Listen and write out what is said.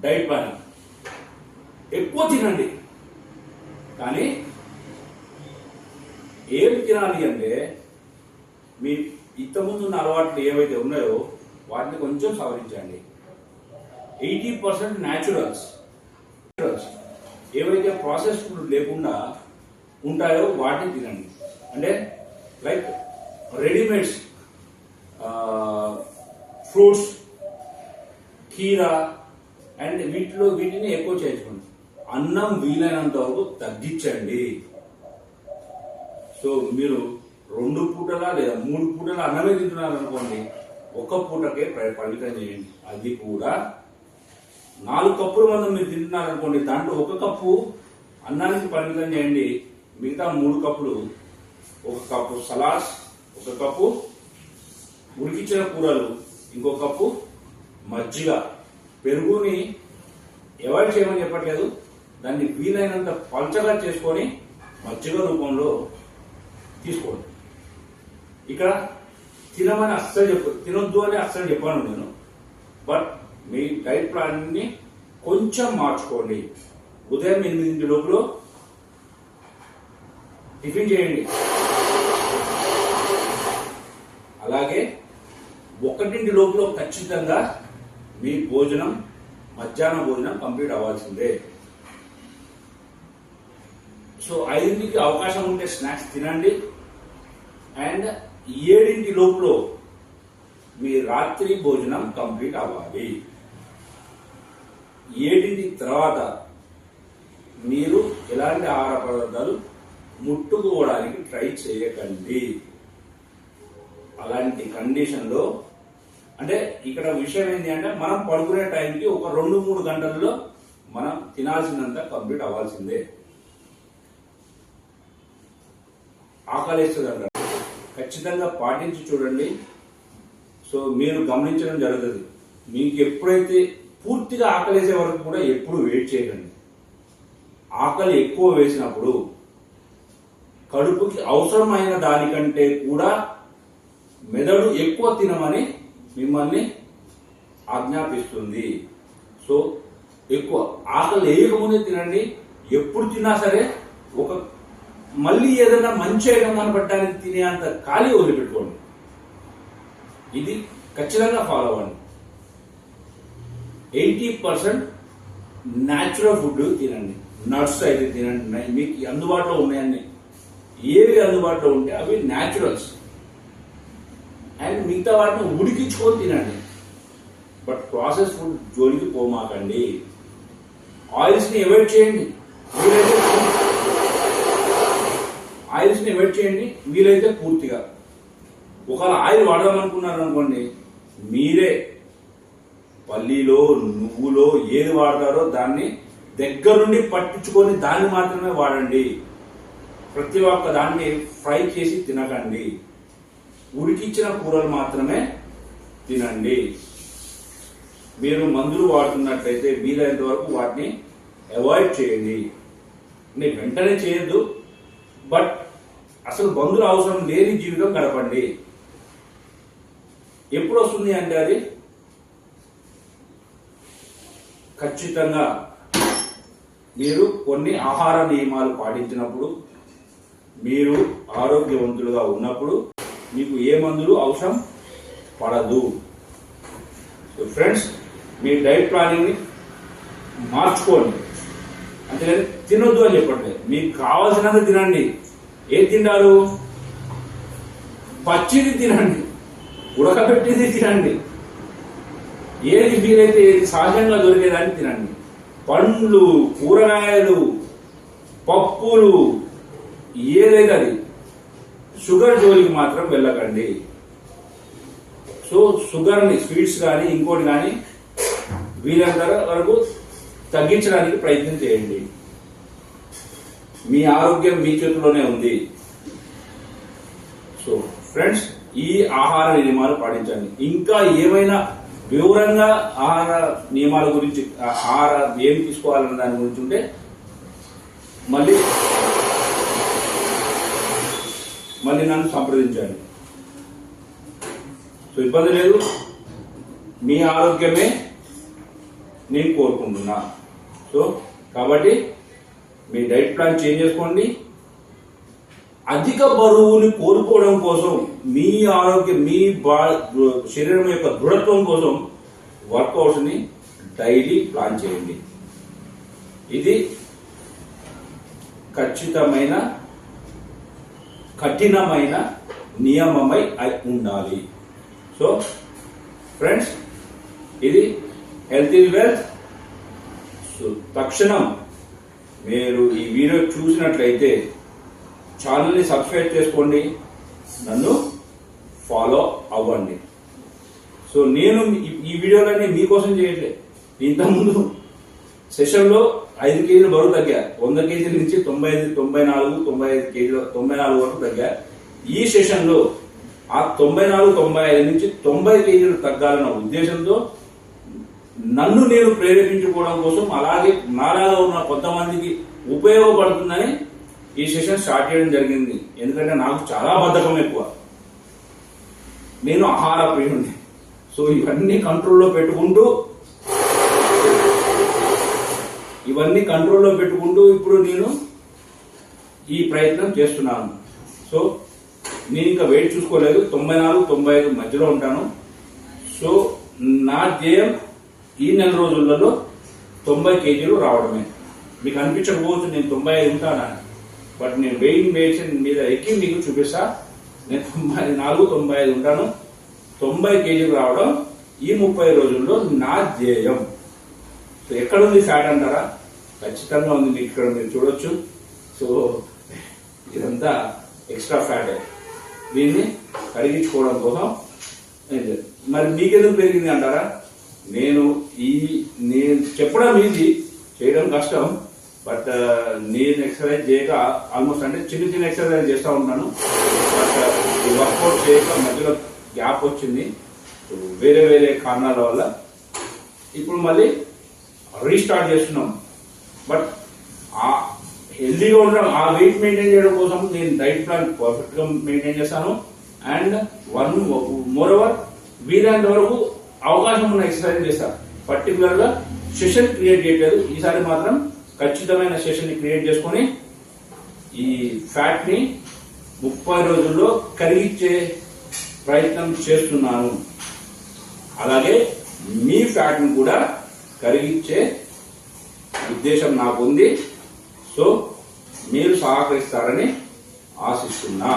Diet planning ఎక్కువ తినండి, కానీ ఏం తినాలి అంటే మీ ఇంతకుముందు ఉన్న అలవాట్లు ఏవైతే ఉన్నాయో వాటిని కొంచెం సవరించండి. 80% న్యాచురల్స్, ఏవైతే ప్రాసెస్ ఫుడ్ లేకుండా ఉంటాయో వాటిని తినండి. అంటే లైక్ రెడీమేడ్స్, ఫ్రూట్స్, కీరా అండ్ వీటిని ఎక్కువ చేసుకోండి. అన్నం వీలైనంత వరకు తగ్గించండి. సో మీరు 2 పూటల లేదా 3 పూటల అన్నమే తింటున్నారు అనుకోండి, 1 పూటకే పరిమితం చేయండి. అది కూడా 4 కప్పుల మందం మీరు తింటున్నారు అనుకోండి, దాంట్లో 1 కప్పు అన్నానికి పరిమితం చేయండి. మిగతా 3 కప్పులు, 1 కప్పు సలాడ్స్, 1 కప్పు ఉడికించిన కూరలు, ఇంకో కప్పు మజ్జిగ. పెరుగుని అవాయిడ్ చేయమని చెప్పట్లేదు, దాన్ని వీలైనంత పల్చగా చేసుకొని మజ్జిగ రూపంలో తీసుకోండి. ఇక్కడ తినమని తినొద్దు అని అస్సలు చెప్పాను నేను. బట్ మీ డైట్ ప్లానింగ్ ని కొంచెం మార్చుకోండి. ఉదయం 8 లోపల టిఫిన్ చేయండి. అలాగే 1 లోపల ఖచ్చితంగా మీ భోజనం, మధ్యాహ్న భోజనం కంప్లీట్ అవ్వాల్సిందే. సో 5కి అవకాశం ఉంటే స్నాక్స్ తినండి. అండ్ 7 లోపల మీ రాత్రి భోజనం కంప్లీట్ అవ్వాలి. 7 తర్వాత మీరు ఎలాంటి ఆహార పదార్థాలు ముట్టుకోవడానికి ట్రై చేయకండి. అలాంటి కండిషన్లో అంటే ఇక్కడ విషయం ఏంటి అంటే మనం పడుకునే టైంకి ఒక 2-3 గంటల్లో మనం తినాల్సినంత కంప్లీట్ అవ్వాల్సిందే. ఆకలిస్తుందంట, ఖచ్చితంగా పాటించి చూడండి. సో మీరు గమనించడం జరుగుతుంది. మీకు ఎప్పుడైతే పూర్తిగా ఆకలేసే వరకు కూడా ఎప్పుడు వెయిట్ చేయకండి. ఆకలి ఎక్కువ వేసినప్పుడు కడుపుకి అవసరమైన దానికంటే కూడా మెదడు ఎక్కువ తినమని మిమ్మల్ని ఆజ్ఞాపిస్తుంది. సో ఎక్కువ ఆకలి వేయకముందే తినండి. ఎప్పుడు తిన్నా సరే మళ్ళీ ఏదైనా మంచి ఐటమ్ అనబట్టడానికి తినేంత ఖాళీ వదిలిపెట్టుకోండి. ఇది ఖచ్చితంగా ఫాలో అవ్వండి. 80% న్యాచురల్ ఫుడ్ తినండి. నట్స్ అయితే తినండి, మీకు అందుబాటులో ఉన్నాయన్ని. ఏవి అందుబాటులో ఉంటే అవి న్యాచురల్స్. అండ్ మిగతా వాటిని ఉడికించుకొని తినండి. బట్ ప్రాసెస్ ఫుడ్ జోలికి పోమాకండి. ఆయిల్స్ ని అవాయిడ్ చేయండి. వీలైతే పూర్తిగా. ఒకవేళ ఆయిల్ వాడదామనుకున్నారు అనుకోండి, మీరే పల్లీలో, నువ్వులో ఏది వాడతారో దాన్ని దగ్గరుండి పట్టించుకొని దాన్ని మాత్రమే వాడండి. ప్రతి ఒక్క దాన్ని ఫ్రై చేసి తినకండి. ఉడికించిన కూరలు మాత్రమే తినండి. మీరు మందులు వాడుతున్నట్లయితే వీలైనంత వరకు వాటిని అవాయిడ్ చేయండి. వెంటనే చేయొద్దు, బట్ అసలు మందులు అవసరం లేని జీవితం గడపండి. ఎప్పుడు వస్తుంది అంటే అది ఖచ్చితంగా మీరు కొన్ని ఆహార నియమాలు పాటించినప్పుడు, మీరు ఆరోగ్యవంతులుగా ఉన్నప్పుడు మీకు ఏ మందులు అవసరం పడదు. సో ఫ్రెండ్స్, మీ డైట్ ప్లానింగ్ ని మార్చుకోండి. అంతేగాని తినొద్దు అని చెప్పట్లేదు. మీకు కావాల్సినంత తినండి. ఏం తింటారు? పచ్చిది తినండి, ఉడకబెట్టేది తినండి, ఏది వీలైతే ఏది సహజంగా దొరికేదాన్ని తినండి. పండ్లు, కూరగాయలు, పప్పులు, ఏదైతే అది. షుగర్ జోలికి మాత్రం వెళ్ళకండి. సో షుగర్ని, స్వీట్స్ కానీ ఇంకోటి కానీ వీలంత వరకు తగ్గించడానికి ప్రయత్నం చేయండి. మీ ఆరోగ్యం మీ చేతిలోనే ఉంది. సో ఫ్రెండ్స్, ఈ ఆహార నియమాలు పాటించండి. ఇంకా ఏమైనా వివరంగా ఆహార నియమాల గురించి, ఆహార ఏం తీసుకోవాలన్న దాని గురించి ఉంటే మళ్ళీ నన్ను సంప్రదించండి. సో ఇబ్బంది లేదు. మీ ఆరోగ్యమే నేను కోరుకుంటున్నా. సో కాబట్టి మీ డైట్ ప్లాన్ చేంజ్ చేసుకోండి. అధిక బరువుని కోరుకోవడం కోసం, మీ ఆరోగ్యం, మీ శరీరం యొక్క దృఢత్వం కోసం వర్కౌట్స్ ని డైలీ ప్లాన్ చేయండి. ఇది ఖచ్చితమైన కఠినమైన నియమమై ఉండాలి. సో ఫ్రెండ్స్, ఇది హెల్త్ ఈజ్ వెల్త్. సో తక్షణం మీరు ఈ వీడియో చూసినట్లయితే ఛానల్ని సబ్స్క్రైబ్ చేసుకోండి, నన్ను ఫాలో అవ్వండి. సో నేను ఈ వీడియోలన్నీ మీకోసం చేయట్లేదు. ఇంతకుముందు సెషన్లో 5 కేజీలు బరువు తగ్గా, 100 కేజీల నుంచి 95, 94, 95 కేజీలు, 94 వరకు తగ్గా. ఈ సెషన్లో ఆ 94, 95 నుంచి 90 కేజీలు తగ్గాలన్న ఉద్దేశంతో నన్ను నేను ప్రేరేపించుకోవడం కోసం, అలాగే నాలాగా ఉన్న కొంతమందికి ఉపయోగపడుతుందని ఈ సెషన్ స్టార్ట్ చేయడం జరిగింది. ఎందుకంటే నాకు చాలా బద్ధకం ఎక్కువ, నేను ఆహార ప్రియుడిని. సో ఇవన్నీ కంట్రోల్లో పెట్టుకుంటూ ఇప్పుడు నేను ఈ ప్రయత్నం చేస్తున్నాను. సో నేను ఇంకా వెయిట్ చూసుకోలేదు, 94, 95 మధ్యలో ఉంటాను. సో నా ధ్యేయం ఈ నెల రోజులలో 90 కేజీలు రావడమే. మీకు అనిపించకపోవచ్చు నేను 95 ఉంటానని, బట్ నేను వెయిట్ మీద ఎక్కి మీకు చూపిస్తా. నేను 94, 95 ఉంటాను. 90 కేజీలు రావడం ఈ 30 రోజుల్లో నా ధ్యేయం. సో ఎక్కడుంది ఫ్యాట్ అంటారా? ఖచ్చితంగా ఉంది, మీకు ఇక్కడ మీరు చూడొచ్చు. సో ఇదంతా ఎక్స్ట్రా ఫ్యాట్. దీన్ని కరిగించుకోవడం కోసం మరి మీకెందుకు పెరిగింది అంటారా? నేను చెప్పడం ఈజీ, చేయడం కష్టం. బట్ నేను ఎక్సర్సైజ్ చేయక ఆల్మోస్ట్, అంటే చిన్న ఎక్సర్సైజ్ చేస్తూ ఉంటాను. బట్ వర్కౌట్ చేయక మధ్యలో గ్యాప్ వచ్చింది వేరే కారణాల వల్ల. ఇప్పుడు మళ్ళీ రీస్టార్ట్ చేస్తున్నాం. బట్ హెల్దీగా ఉండడం, ఆ వెయిట్ మెయింటైన్ చేయడం కోసం నేను డైట్ ప్లాన్ పర్ఫెక్ట్ గా మెయింటైన్ చేస్తాను. అండ్ మోర్ ఓవర్ వీలైనంత వరకు అవకాశం ఉన్న ఎక్సర్సైజ్ చేస్తాను. పర్టికులర్ గా సెషన్ క్రియేట్ చేయలేదు. ఈసారి మాత్రం ఖచ్చితమైన సెషన్ ని క్రియేట్ చేసుకుని ఈ ఫ్యాట్ ని 30 రోజుల్లో కరిగించే ప్రయత్నం చేస్తున్నాను. అలాగే మీ ఫ్యాట్ ని కూడా కరిగించే ఉద్దేశం నాకుంది. సో మీరు సహకరిస్తారని ఆశిస్తున్నా.